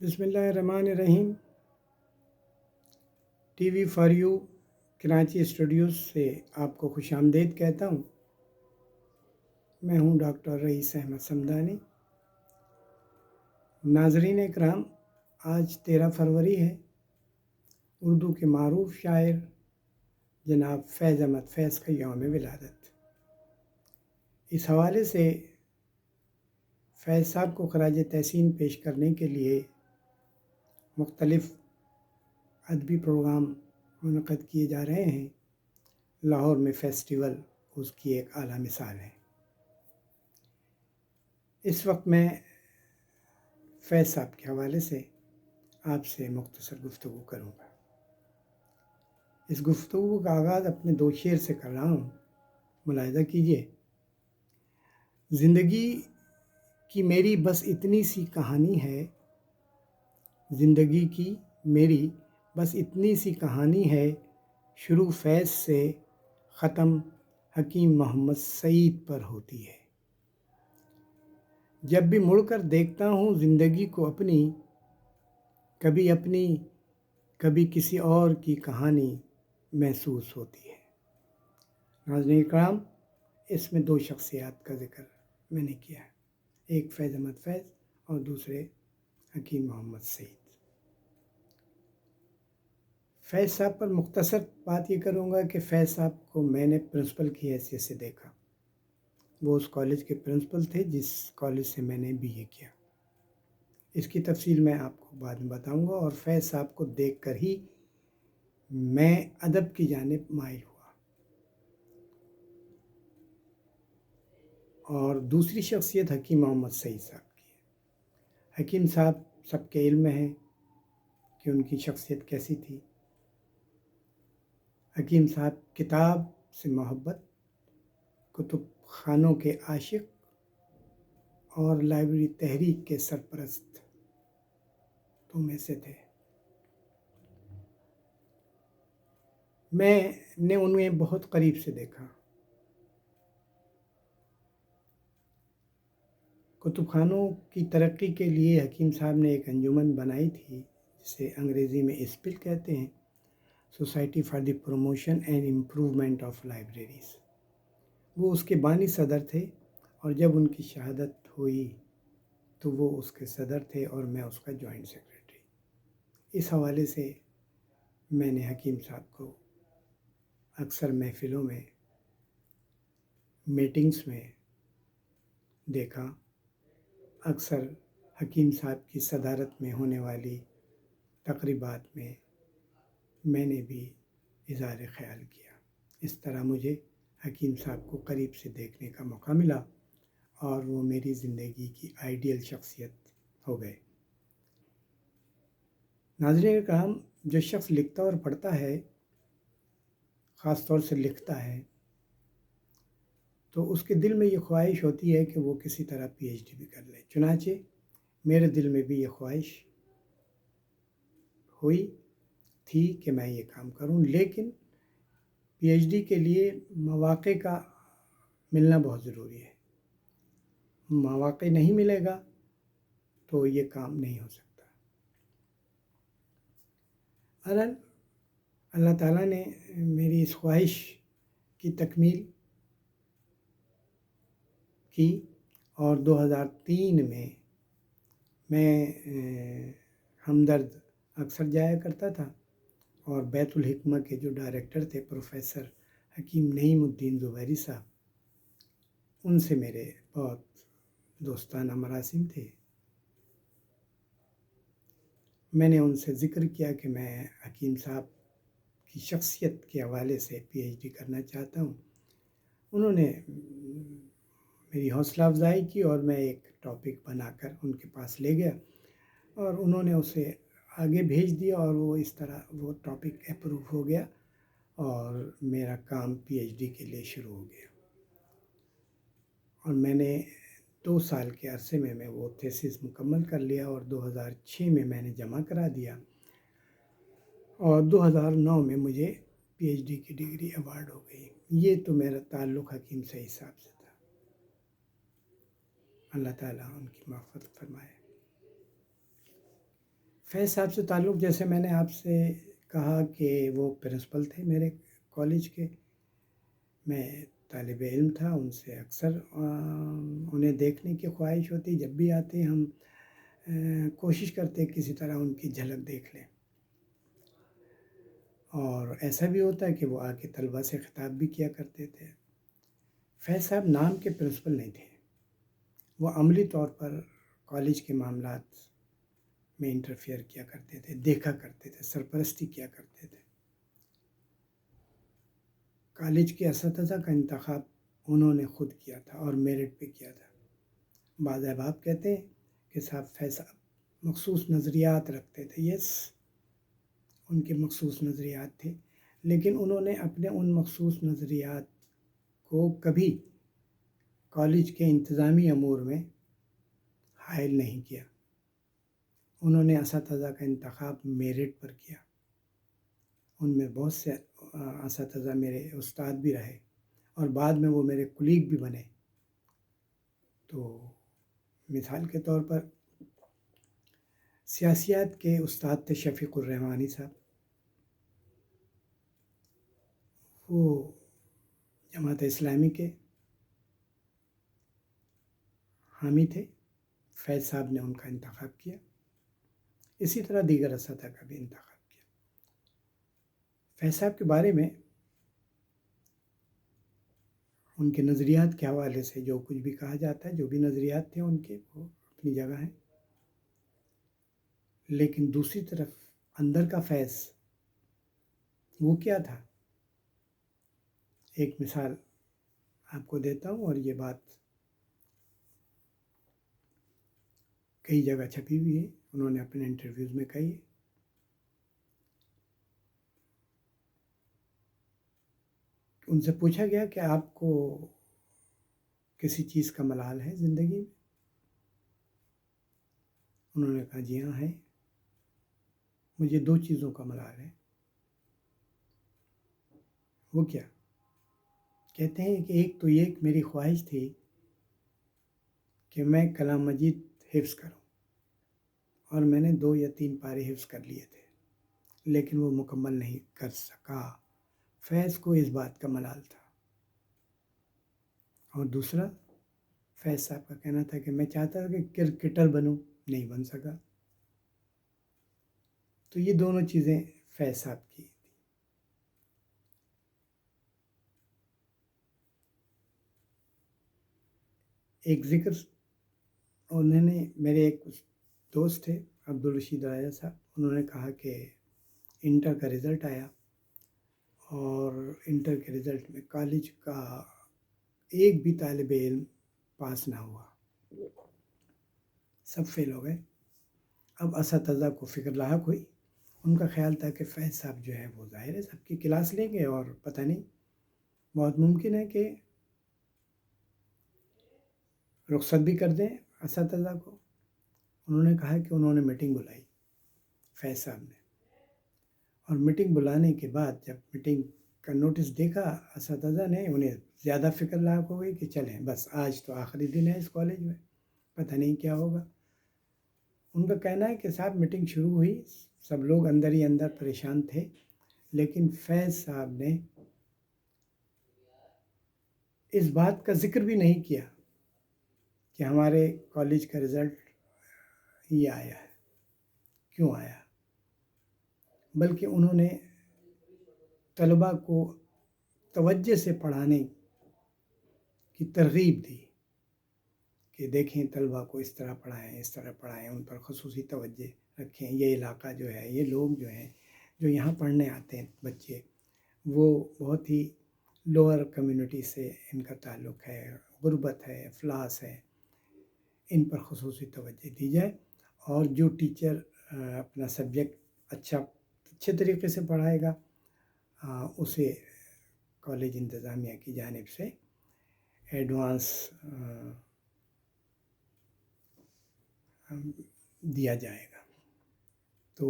بسم اللہ الرحمن الرحیم۔ T V for you Karachi studios سے آپ کو خوش آمدید کہتا ہوں۔ میں ہوں ڈاکٹر رئیس احمد صمدانی۔ ناظرین اکرام، آج 13 فروری ہے۔ اردو کے معروف شاعر جناب فیض احمد فیض کا یوم ولادت۔ اس حوالے سے فیض صاحب کو خراج تحسین پیش کرنے کے لیے مختلف ادبی پروگرام منعقد کیے جا رہے ہیں۔ لاہور میں فیسٹیول اس کی ایک اعلیٰ مثال ہے۔ اس وقت میں فیض صاحب کے حوالے سے آپ سے مختصر گفتگو کروں گا۔ اس گفتگو کا آغاز اپنے 2 شعر سے کر رہا ہوں، ملاحظہ کیجیے۔ زندگی کی میری بس اتنی سی کہانی ہے، زندگی کی میری بس اتنی سی کہانی ہے، شروع فیض سے ختم حکیم محمد سعید پر ہوتی ہے۔ جب بھی مڑ کر دیکھتا ہوں زندگی کو اپنی کبھی کسی اور کی کہانی محسوس ہوتی ہے۔ ناظرین اکرام، اس میں 2 شخصیات کا ذکر میں نے کیا ہے، ایک فیض احمد فیض اور دوسرے حکیم محمد سعید۔ فیض صاحب پر مختصر بات یہ کروں گا کہ فیض صاحب کو میں نے پرنسپل کی حیثیت سے دیکھا۔ وہ اس کالج کے پرنسپل تھے جس کالج سے میں نے بی اے کیا۔ اس کی تفصیل میں آپ کو بعد میں بتاؤں گا، اور فیض صاحب کو دیکھ کر ہی میں ادب کی جانب مائل ہوا۔ اور دوسری شخصیت حکیم محمد سعید صاحب کی ہے۔ حکیم صاحب سب کے علم میں ہے کہ ان کی شخصیت کیسی تھی۔ حکیم صاحب کتاب سے محبت، کتب خانوں کے عاشق اور لائبریری تحریک کے سرپرست تو میں سے تھے۔ میں نے انہیں بہت قریب سے دیکھا۔ کتب خانوں کی ترقی کے لیے حکیم صاحب نے ایک انجمن بنائی تھی جسے انگریزی میں اسپل کہتے ہیں، society for the promotion and improvement of libraries. وہ اس کے بانی صدر تھے، اور جب ان کی شہادت ہوئی تو وہ اس کے صدر تھے اور میں اس کا جوائنٹ سیکریٹری۔ اس حوالے سے میں نے حکیم صاحب کو اکثر محفلوں میں، میٹنگز میں دیکھا۔ اکثر حکیم صاحب کی صدارت میں ہونے والی تقریبات میں نے بھی اظہار خیال کیا۔ اس طرح مجھے حکیم صاحب کو قریب سے دیکھنے کا موقع ملا اور وہ میری زندگی کی آئیڈیل شخصیت ہو گئے۔ ناظرین کرام، جو شخص لکھتا اور پڑھتا ہے، خاص طور سے لکھتا ہے، تو اس کے دل میں یہ خواہش ہوتی ہے کہ وہ کسی طرح پی ایچ ڈی بھی کر لے۔ چنانچہ میرے دل میں بھی یہ خواہش ہوئی تھی کہ میں یہ کام کروں، لیکن پی ایچ ڈی کے لیے مواقع کا ملنا بہت ضروری ہے۔ مواقع نہیں ملے گا تو یہ کام نہیں ہو سکتا۔ اللہ تعالیٰ نے میری اس خواہش کی تکمیل کی، اور 2003 میں ہمدرد اکثر جایا کرتا تھا، اور بیت الحکمہ کے جو ڈائریکٹر تھے پروفیسر حکیم نعیم الدین زبیری صاحب، ان سے میرے بہت دوستانہ مراسم تھے۔ میں نے ان سے ذکر کیا کہ میں حکیم صاحب کی شخصیت کے حوالے سے پی ایچ ڈی کرنا چاہتا ہوں۔ انہوں نے میری حوصلہ افزائی کی، اور میں ایک ٹاپک بنا کر ان کے پاس لے گیا، اور انہوں نے اسے آگے بھیج دیا، اور وہ اس طرح وہ ٹاپک اپروو ہو گیا، اور میرا کام پی ایچ ڈی کے لیے شروع ہو گیا۔ اور میں نے 2 سال کے عرصے میں وہ تھیسس مکمل کر لیا، اور 2006 میں نے جمع کرا دیا، اور 2009 میں مجھے پی ایچ ڈی کی ڈگری ایوارڈ ہو گئی۔ یہ تو میرا تعلق حکیم سعید صاحب سے تھا۔ اللہ تعالیٰ ان کی مغفرت فرمائے۔ فیض صاحب سے تعلق، جیسے میں نے آپ سے کہا کہ وہ پرنسپل تھے میرے کالج کے، میں طالب علم تھا، ان سے اکثر انہیں دیکھنے کی خواہش ہوتی، جب بھی آتے ہم کوشش کرتے کسی طرح ان کی جھلک دیکھ لیں، اور ایسا بھی ہوتا ہے کہ وہ آ کے طلبہ سے خطاب بھی کیا کرتے تھے۔ فیض صاحب نام کے پرنسپل نہیں تھے، وہ عملی طور پر کالج کے معاملات میں انٹرفیئر کیا کرتے تھے، دیکھا کرتے تھے، سرپرستی کیا کرتے تھے۔ کالج کے اساتذہ کا انتخاب انہوں نے خود کیا تھا اور میرٹ پہ کیا تھا۔ بعض احباب کہتے ہیں کہ فیض صاحب مخصوص نظریات رکھتے تھے، یس، ان کے مخصوص نظریات تھے، لیکن انہوں نے اپنے ان مخصوص نظریات کو کبھی کالج کے انتظامی امور میں حائل نہیں کیا۔ انہوں نے اساتذہ کا انتخاب میرٹ پر کیا۔ ان میں بہت سے اساتذہ میرے استاد بھی رہے اور بعد میں وہ میرے کولیگ بھی بنے۔ تو مثال کے طور پر سیاسیات کے استاد تھے شفیق الرحمانی صاحب، وہ جماعت اسلامی کے حامی تھے، فیض صاحب نے ان کا انتخاب کیا، اسی طرح دیگر اساتذہ کا بھی انتخاب کیا۔ فیض صاحب کے بارے میں ان کے نظریات کے حوالے سے جو کچھ بھی کہا جاتا ہے، جو بھی نظریات تھے ان کے، وہ اپنی جگہ ہیں، لیکن دوسری طرف اندر کا فیض وہ کیا تھا؟ ایک مثال آپ کو دیتا ہوں، اور یہ بات کئی جگہ چھپی ہوئی ہے، انہوں نے اپنے انٹرویوز میں کہی ہے۔ ان سے پوچھا گیا کہ آپ کو کسی چیز کا ملال ہے زندگی میں؟ انہوں نے کہا جی ہاں ہے، مجھے 2 چیزوں کا ملال ہے۔ وہ کیا؟ کہتے ہیں کہ ایک تو یہ میری خواہش تھی کہ میں کلام مجید حفظ کروں، اور میں نے 2 یا 3 پارے حفظ کر لیے تھے، لیکن وہ مکمل نہیں کر سکا۔ فیض کو اس بات کا ملال تھا۔ اور دوسرا، فیض صاحب کا کہنا تھا کہ میں چاہتا تھا کہ کرکٹر بنوں، نہیں بن سکا۔ تو یہ دونوں چیزیں فیض صاحب کی تھی۔ ایک ذکر انہوں نے، میرے ایک دوست تھے عبدالرشید راجہ صاحب، انہوں نے کہا کہ انٹر کا رزلٹ آیا، اور انٹر کے رزلٹ میں کالج کا ایک بھی طالب علم پاس نہ ہوا، سب فیل ہو گئے۔ اب اساتذہ کو فکر لاحق ہوئی، ان کا خیال تھا کہ فیض صاحب جو ہے وہ ظاہر ہے سب کی کلاس لیں گے، اور پتہ نہیں، بہت ممکن ہے کہ رخصت بھی کر دیں اساتذہ کو۔ انہوں نے کہا کہ انہوں نے میٹنگ بلائی فیض صاحب نے، اور میٹنگ بلانے کے بعد جب میٹنگ کا نوٹس دیکھا اساتذہ نے، انہیں زیادہ فکر لاحق ہو گئی کہ چلیں بس آج تو آخری دن ہے اس کالج میں، پتہ نہیں کیا ہوگا۔ ان کا کہنا ہے کہ صاحب میٹنگ شروع ہوئی، سب لوگ اندر ہی اندر پریشان تھے، لیکن فیض صاحب نے اس بات کا ذکر بھی نہیں کیا کہ ہمارے کالج کا رزلٹ یہ آیا ہے، کیوں آیا، بلکہ انہوں نے طلباء کو توجہ سے پڑھانے کی ترغیب دی کہ دیکھیں طلباء کو اس طرح پڑھائیں، اس طرح پڑھائیں، ان پر خصوصی توجہ رکھیں۔ یہ علاقہ جو ہے، یہ لوگ جو ہیں جو یہاں پڑھنے آتے ہیں بچے، وہ بہت ہی لوور کمیونٹی سے ان کا تعلق ہے، غربت ہے، افلاس ہے، ان پر خصوصی توجہ دی جائے، اور جو ٹیچر اپنا سبجیکٹ اچھے طریقے سے پڑھائے گا، اسے کالج انتظامیہ کی جانب سے ایڈوانس دیا جائے گا۔ تو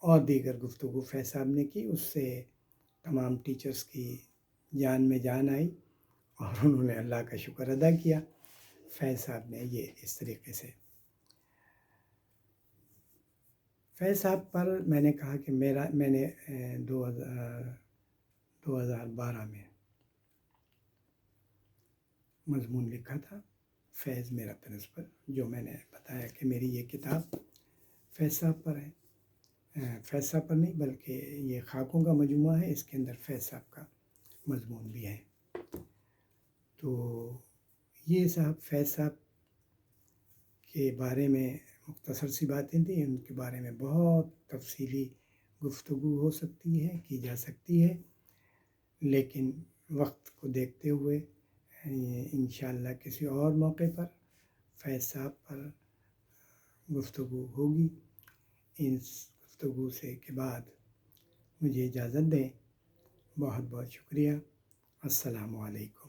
اور دیگر گفتگو فیض صاحب نے کی، اس سے تمام ٹیچرز کی جان میں جان آئی، اور انہوں نے اللہ کا شکر ادا کیا۔ فیض صاحب نے یہ اس طریقے سے فیض صاحب پر میں نے کہا کہ میں نے 2012 میں مضمون لکھا تھا فیض میرا پرنسپل، جو میں نے بتایا کہ میری یہ کتاب فیض صاحب پر ہے، فیض صاحب پر نہیں بلکہ یہ خاکوں کا مجموعہ ہے، اس کے اندر فیض صاحب کا مضمون بھی ہے۔ تو یہ فیض صاحب کے بارے میں مختصر سی باتیں تھیں، ان کے بارے میں بہت تفصیلی گفتگو ہو سکتی ہے، کی جا سکتی ہے، لیکن وقت کو دیکھتے ہوئے انشاءاللہ کسی اور موقع پر فیض صاحب پر گفتگو ہوگی۔ اس گفتگو کے بعد مجھے اجازت دیں، بہت بہت شکریہ، السلام علیکم۔